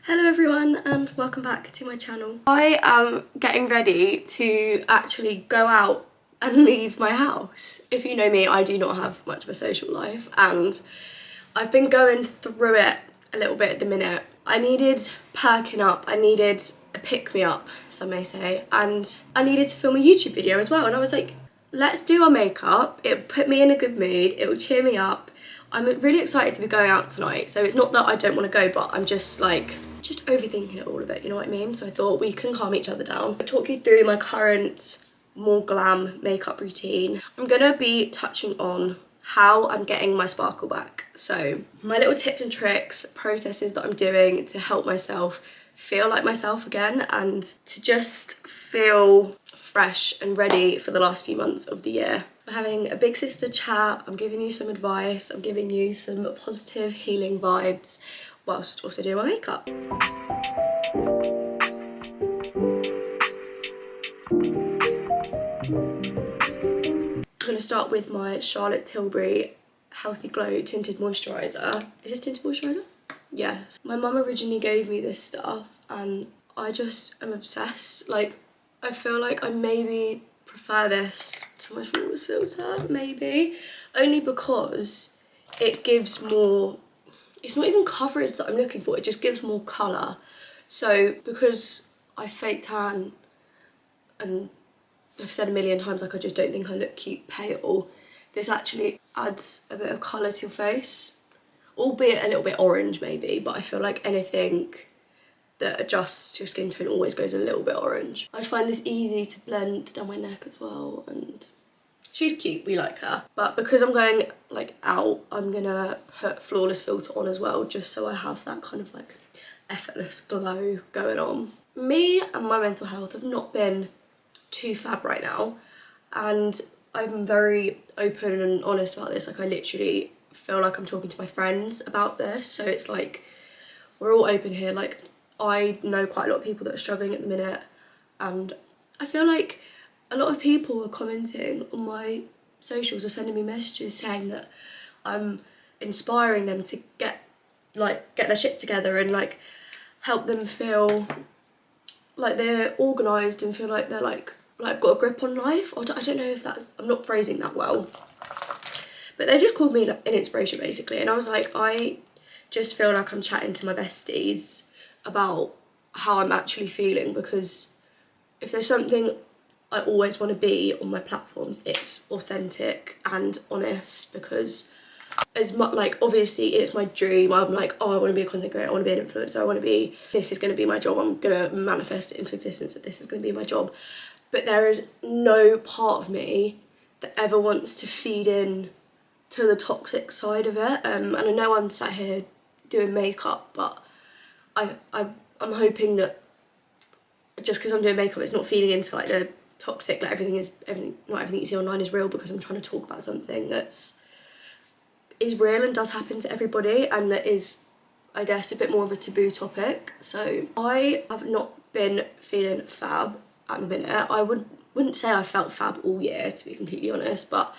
Hello everyone and welcome back to my channel. I am getting ready to actually go out and leave my house. If you know me, I do not have much of a social life and I've been going through it a little bit at the minute. I needed perking up, I needed a pick-me-up, some may say, and I needed to film a YouTube video as well, and I was like, let's do our makeup, it'll put me in a good mood, it will cheer me up. I'm really excited to be going out tonight, so it's not that I don't want to go, but I'm just overthinking it all a bit, you know what I mean? So I thought we can calm each other down. I'll talk you through my current, more glam makeup routine. I'm gonna be touching on how I'm getting my sparkle back. So my little tips and tricks, processes that I'm doing to help myself feel like myself again and to just feel fresh and ready for the last few months of the year. We're having a big sister chat, I'm giving you some advice, I'm giving you some positive healing vibes whilst also doing my makeup. I'm going to start with my Charlotte Tilbury Healthy Glow Tinted Moisturiser. Is this tinted moisturiser? Yes. My mum originally gave me this stuff and I just am obsessed. Like, I feel like I maybe prefer this to my Flawless filter, maybe. Only because it gives more, it's not even coverage that I'm looking for, it just gives more colour. So because I fake tan and I've said a million times like I just don't think I look cute pale, this actually adds a bit of colour to your face, albeit a little bit orange maybe, but I feel like anything that adjusts to your skin tone always goes a little bit orange. I find this easy to blend down my neck as well, and she's cute, we like her. But because I'm going like out, I'm gonna put Flawless filter on as well, just so I have that kind of like effortless glow going on. Me and my mental health have not been too fab right now, and I'm very open and honest about this. Like, I literally feel like I'm talking to my friends about this, so it's like we're all open here. Like, I know quite a lot of people that are struggling at the minute, and I feel like a lot of people are commenting on my socials or sending me messages saying that I'm inspiring them to get their shit together and like help them feel like they're organised and feel like they're like I've got a grip on life. Or I don't know if that's, I'm not phrasing that well, but they just called me an inspiration basically, and I was like, I just feel like I'm chatting to my besties about how I'm actually feeling, because if there's something I always want to be on my platforms, it's authentic and honest, because as much, like, obviously it's my dream. I'm like, oh, I want to be a content creator, I want to be an influencer, I want to be, this is going to be my job, I'm going to manifest it into existence that this is going to be my job. But there is no part of me that ever wants to feed in to the toxic side of it. And I know I'm sat here doing makeup, but I'm hoping that just because I'm doing makeup, it's not feeding into like the toxic, like not everything you see online is real, because I'm trying to talk about something that's real and does happen to everybody, and that is, I guess, a bit more of a taboo topic. So I have not been feeling fab at the minute. I wouldn't say I felt fab all year, to be completely honest, but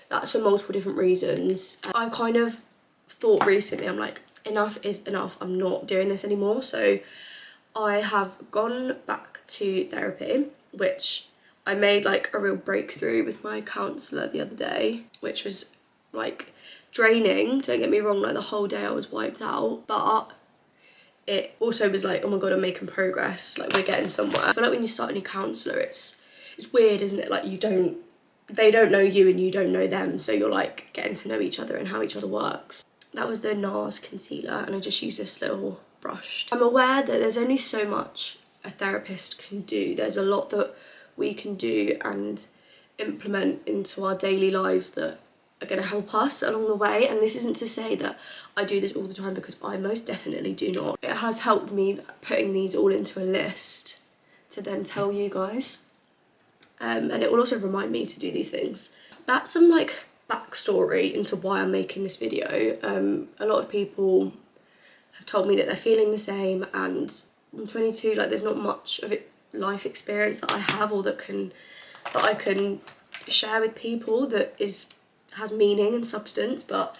that's for multiple different reasons. I've kind of thought recently, I'm like, enough is enough, I'm not doing this anymore. So I have gone back to therapy, which I made like a real breakthrough with my counsellor the other day, which was like draining, don't get me wrong, like the whole day I was wiped out, but it also was like, oh my god, I'm making progress, like we're getting somewhere. I feel like when you start a new counsellor, it's weird, isn't it? Like they don't know you and you don't know them, so you're like getting to know each other and how each other works. That was the NARS concealer, and I just used this little brush. I'm aware that there's only so much a therapist can do. There's a lot that we can do and implement into our daily lives that are going to help us along the way. And this isn't to say that I do this all the time, because I most definitely do not. It has helped me putting these all into a list to then tell you guys. And it will also remind me to do these things. That's some like backstory into why I'm making this video. A lot of people have told me that they're feeling the same, and I'm 22, like there's not much of it life experience that I have or that I can share with people that has meaning and substance, but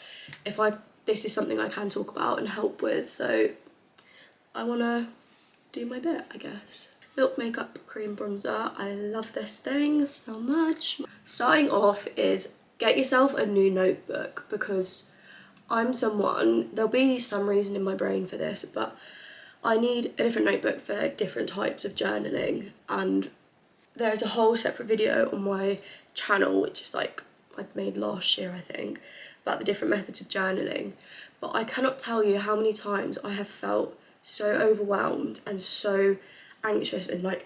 this is something I can talk about and help with. So I want to do my bit, I guess. Milk Makeup Cream Bronzer. I love this thing so much. Starting off is get yourself a new notebook, because I'm someone, there'll be some reason in my brain for this, but I need a different notebook for different types of journaling, and there's a whole separate video on my channel, which is like I'd made last year I think, about the different methods of journaling. But I cannot tell you how many times I have felt so overwhelmed and so anxious and like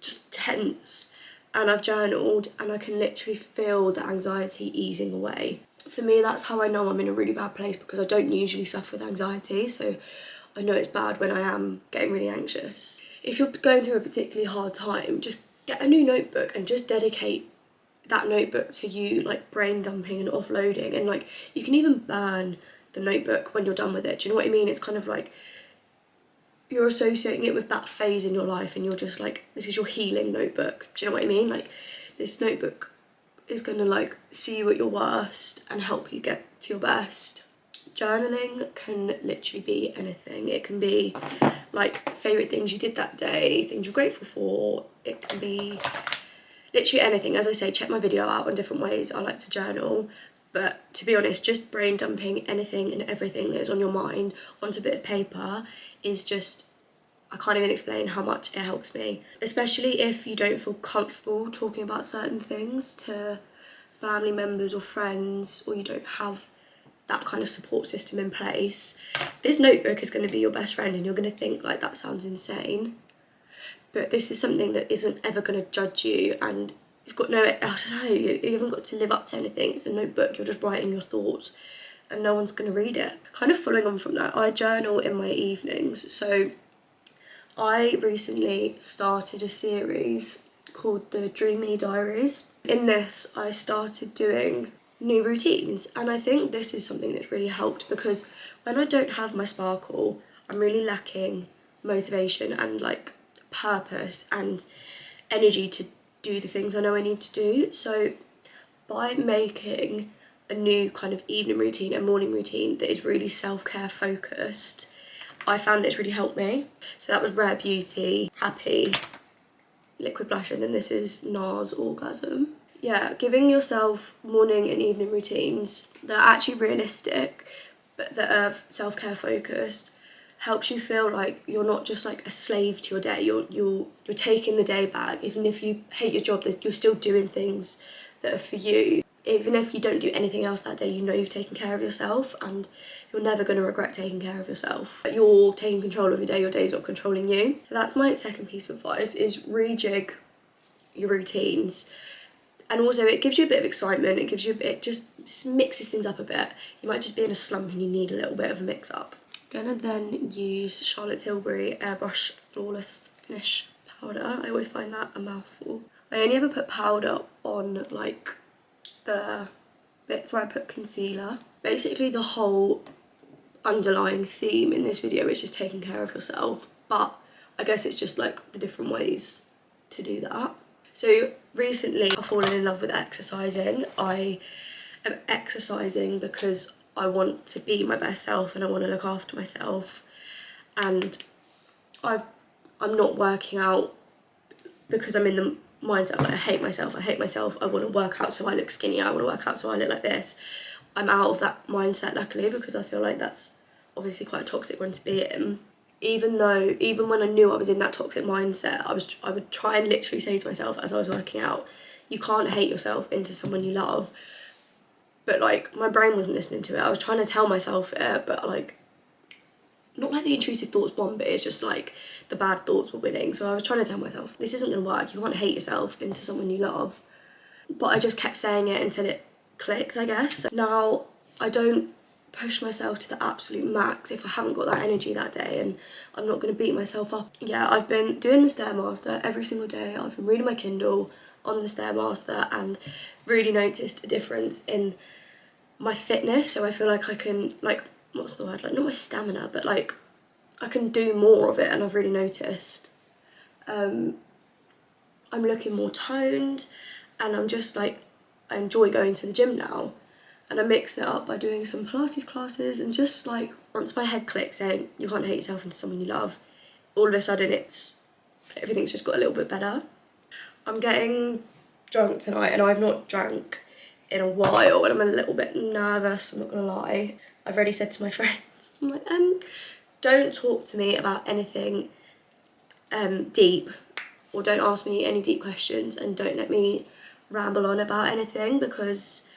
just tense, and I've journaled and I can literally feel the anxiety easing away. For me, that's how I know I'm in a really bad place, because I don't usually suffer with anxiety, so I know it's bad when I am getting really anxious. If you're going through a particularly hard time, just get a new notebook and just dedicate that notebook to you like brain dumping and offloading, and like you can even burn the notebook when you're done with it. Do you know what I mean? It's kind of like you're associating it with that phase in your life, and you're just like, this is your healing notebook. Do you know what I mean? Like, this notebook is gonna like see you at your worst and help you get to your best. Journaling can literally be anything. It can be like favourite things you did that day, things you're grateful for. It can be literally anything. As I say, check my video out on different ways I like to journal. But to be honest, just brain dumping anything and everything that is on your mind onto a bit of paper is just, I can't even explain how much it helps me. Especially if you don't feel comfortable talking about certain things to family members or friends, or you don't have that kind of support system in place. This notebook is going to be your best friend, and you're going to think like, that sounds insane. But this is something that isn't ever going to judge you, and it's got no, I don't know, you haven't got to live up to anything. It's a notebook, you're just writing your thoughts and no one's going to read it. Kind of following on from that, I journal in my evenings. So I recently started a series called the Dreamy Diaries. In this, I started doing new routines, and I think this is something that's really helped, because when I don't have my sparkle, I'm really lacking motivation and like purpose and energy to do the things I know I need to do. So by making a new kind of evening routine and morning routine that is really self-care focused, I found it's really helped me. So that was Rare Beauty, Happy, Liquid Blusher, and then this is NARS Orgasm. Yeah, giving yourself morning and evening routines that are actually realistic, but that are self-care focused, helps you feel like you're not just like a slave to your day. You're taking the day back. Even if you hate your job, you're still doing things that are for you. Even if you don't do anything else that day, you know you've taken care of yourself, and you're never going to regret taking care of yourself. You're taking control of your day's not controlling you. So that's my second piece of advice, is rejig your routines. And also it gives you a bit of excitement, it gives you a bit, just mixes things up a bit. You might just be in a slump and you need a little bit of a mix up. Gonna then use Charlotte Tilbury Airbrush Flawless Finish powder. I always find that a mouthful. I only ever put powder on like the bits where I put concealer. Basically the whole underlying theme in this video is just taking care of yourself, but I guess it's just like the different ways to do that. So recently I've fallen in love with exercising. I am exercising because I want to be my best self and I want to look after myself, and I'm not working out because I'm in the mindset like, I hate myself, I want to work out so I look skinny, I want to work out so I look like this. I'm out of that mindset luckily, because I feel like that's obviously quite a toxic one to be in. Even when I knew I was in that toxic mindset, I would try and literally say to myself as I was working out, you can't hate yourself into someone you love. But like my brain wasn't listening to it. I was trying to tell myself it, but like not like the intrusive thoughts won, but it's just like the bad thoughts were winning. So I was trying to tell myself, this isn't going to work. You can't hate yourself into someone you love. But I just kept saying it until it clicked, I guess. Now I don't push myself to the absolute max if I haven't got that energy that day, and I'm not going to beat myself up. Yeah, I've been doing the Stairmaster every single day. I've been reading my Kindle on the Stairmaster and really noticed a difference in my fitness. So I feel like I can, like, what's the word, like not my stamina, but like I can do more of it, and I've really noticed. I'm looking more toned, and I'm just like, I enjoy going to the gym now. And I mixed it up by doing some Pilates classes, and just like once my head clicked saying you can't hate yourself into someone you love, all of a sudden everything's just got a little bit better. I'm getting drunk tonight and I've not drank in a while and I'm a little bit nervous, I'm not gonna lie. I've already said to my friends, I'm like, don't talk to me about anything deep, or don't ask me any deep questions, and don't let me ramble on about anything because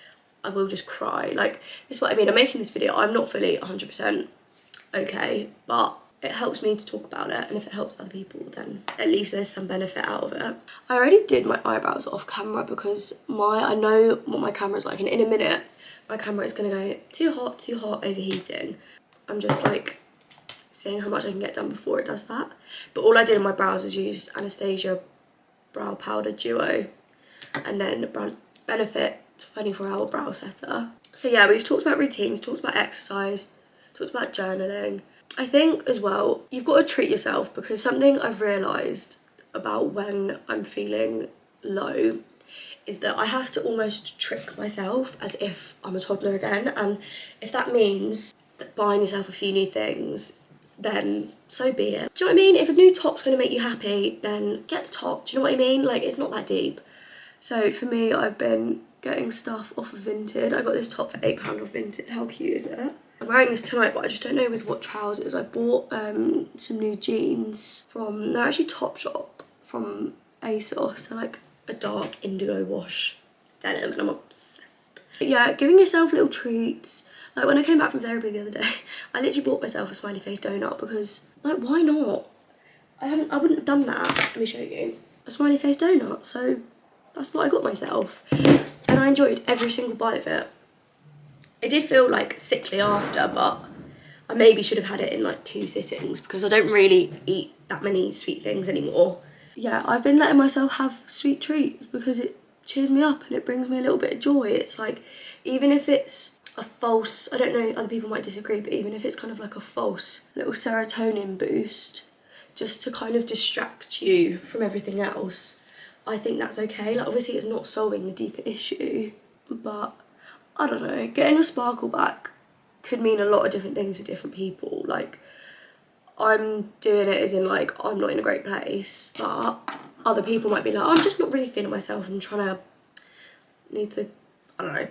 I will just cry. Like, this is what I mean, I'm making this video, I'm not fully 100% okay, but it helps me to talk about it, and if it helps other people then at least there's some benefit out of it. I already did my eyebrows off camera because I know what my camera's like, and in a minute my camera is gonna go too hot, overheating. I'm just like seeing how much I can get done before it does that. But all I did in my brows was use Anastasia Brow Powder Duo and then Benefit 24-hour brow setter. So yeah, we've talked about routines, talked about exercise, talked about journaling. I think as well, you've got to treat yourself, because something I've realised about when I'm feeling low is that I have to almost trick myself as if I'm a toddler again, and if that means that buying yourself a few new things, then so be it. Do you know what I mean? If a new top's going to make you happy, then get the top. Do you know what I mean? Like, it's not that deep. So for me, I've been getting stuff off of Vinted. I got this top for £8 off Vinted. How cute is it? I'm wearing this tonight, but I just don't know with what trousers. I bought some new jeans from, they're actually Topshop from ASOS. They're like a dark indigo wash denim, and I'm obsessed. But yeah, giving yourself little treats. Like when I came back from therapy the other day, I literally bought myself a smiley face donut because, like, why not? I wouldn't have done that. Let me show you. A smiley face donut. So that's what I got myself. And I enjoyed every single bite of it. It did feel like sickly after, but I maybe should have had it in like 2 sittings because I don't really eat that many sweet things anymore. Yeah, I've been letting myself have sweet treats because it cheers me up and it brings me a little bit of joy. It's like, even if it's a false, I don't know, other people might disagree, but even if it's kind of like a false little serotonin boost just to kind of distract you from everything else, I think that's okay. Like, obviously it's not solving the deeper issue, but I don't know, getting your sparkle back could mean a lot of different things for different people. Like, I'm doing it as in like, I'm not in a great place, but other people might be like, oh, I'm just not really feeling myself, I'm trying to, I don't know,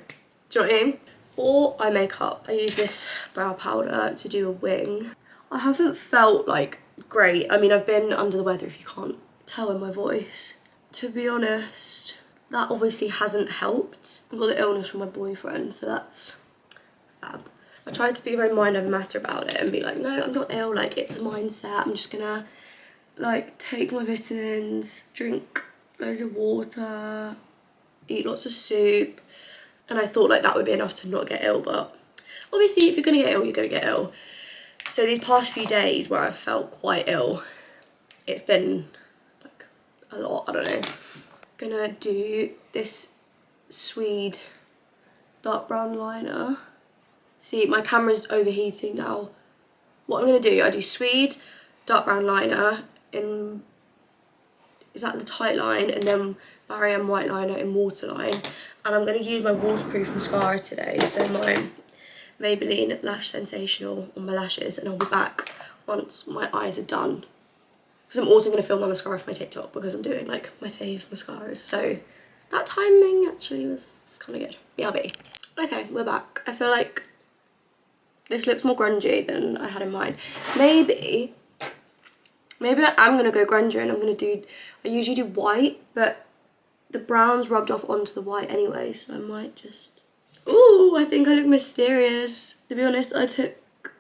do you know what I mean? For eye makeup, I use this brow powder to do a wing. I haven't felt like great. I mean, I've been under the weather, if you can't tell in my voice. To be honest, that obviously hasn't helped. I've got the illness from my boyfriend, so that's fab. I tried to be very mind over matter about it and be like, no, I'm not ill, like, it's a mindset. I'm just gonna like take my vitamins, drink loads of water, eat lots of soup, and I thought like that would be enough to not get ill. But obviously if you're gonna get ill, you're gonna get ill. So these past few days where I've felt quite ill, it's been like a lot, I don't know. Gonna do this Swede dark brown liner. See, my camera's overheating now. What I'm gonna do, I do Swede dark brown liner in, is that the tight line, and then Barry M white liner in waterline. And I'm gonna use my waterproof mascara today, so my Maybelline Lash Sensational on my lashes, and I'll be back once my eyes are done. Because I'm also going to film my mascara for my TikTok because I'm doing like my fave mascaras. So that timing actually was kind of good. BRB. Okay, we're back. I feel like this looks more grungy than I had in mind. Maybe I am going to go grungier and I'm going to do, I usually do white, but the brown's rubbed off onto the white anyway, so I might just, ooh, I think I look mysterious. To be honest, I took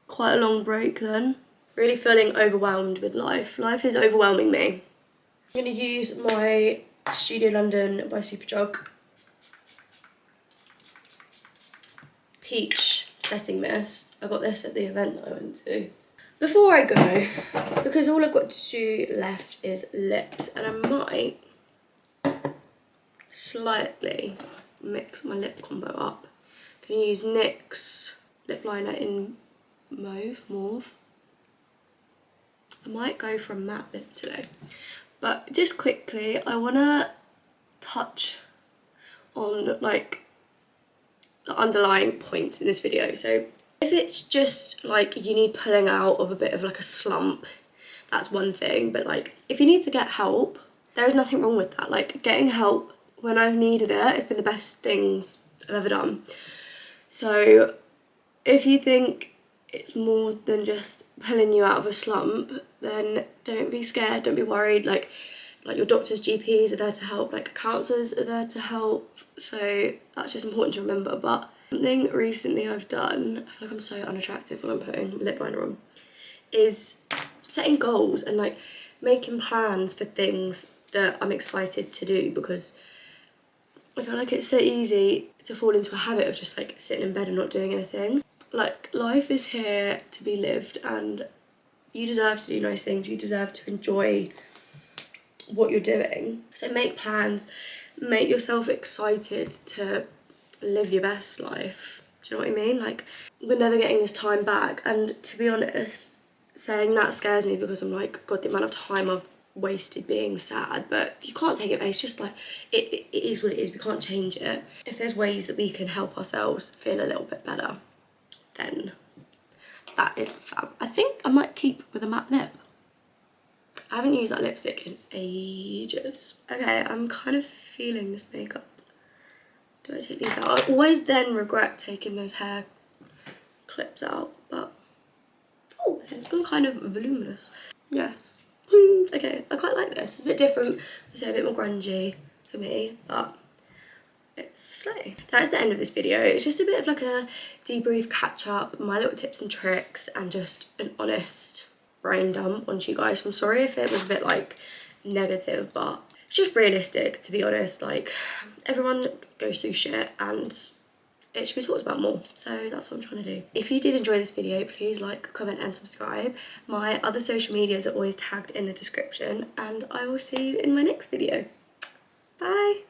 quite a long break then. Really feeling overwhelmed with life. Life is overwhelming me. I'm going to use my Studio London by Superdrug Peach Setting Mist. I got this at the event that I went to. Before I go, because all I've got to do left is lips, and I might slightly mix my lip combo up. I'm going to use NYX lip liner in mauve. I might go for a matte lip today. But just quickly, I want to touch on like the underlying point in this video. So if it's just like you need pulling out of a bit of like a slump, that's one thing. But like if you need to get help, there is nothing wrong with that. Like getting help when I've needed it, it's been the best things I've ever done. So if you think it's more than just pulling you out of a slump, then don't be scared, don't be worried. Like your doctors, GPs are there to help, like counsellors are there to help. So that's just important to remember. But something recently I've done, I feel like I'm so unattractive when I'm putting lip liner on, is setting goals and like making plans for things that I'm excited to do, because I feel like it's so easy to fall into a habit of just like sitting in bed and not doing anything. Like life is here to be lived and you deserve to do nice things, you deserve to enjoy what you're doing. So make plans, make yourself excited to live your best life. Do you know what I mean? Like we're never getting this time back, and to be honest, saying that scares me because I'm like, God, the amount of time I've wasted being sad. But you can't take it back. It's just like it is what it is. We can't change it. If there's ways that we can help ourselves feel a little bit better, then that is fab. I think I might keep with a matte lip. I haven't used that lipstick in ages. Okay, I'm kind of feeling this makeup. Do I take these out? I always then regret taking those hair clips out, but oh, it's gone kind of voluminous. Yes. Okay, I quite like this. It's a bit different. I say a bit more grungy for me, but it's slay. That is the end of this video. It's just a bit of like a debrief, catch up, my little tips and tricks, and just an honest brain dump onto you guys. I'm sorry if it was a bit like negative, but it's just realistic, to be honest. Like everyone goes through shit and it should be talked about more, so that's what I'm trying to do. If you did enjoy this video, please like, comment and subscribe. My other social medias are always tagged in the description, and I will see you in my next video. Bye.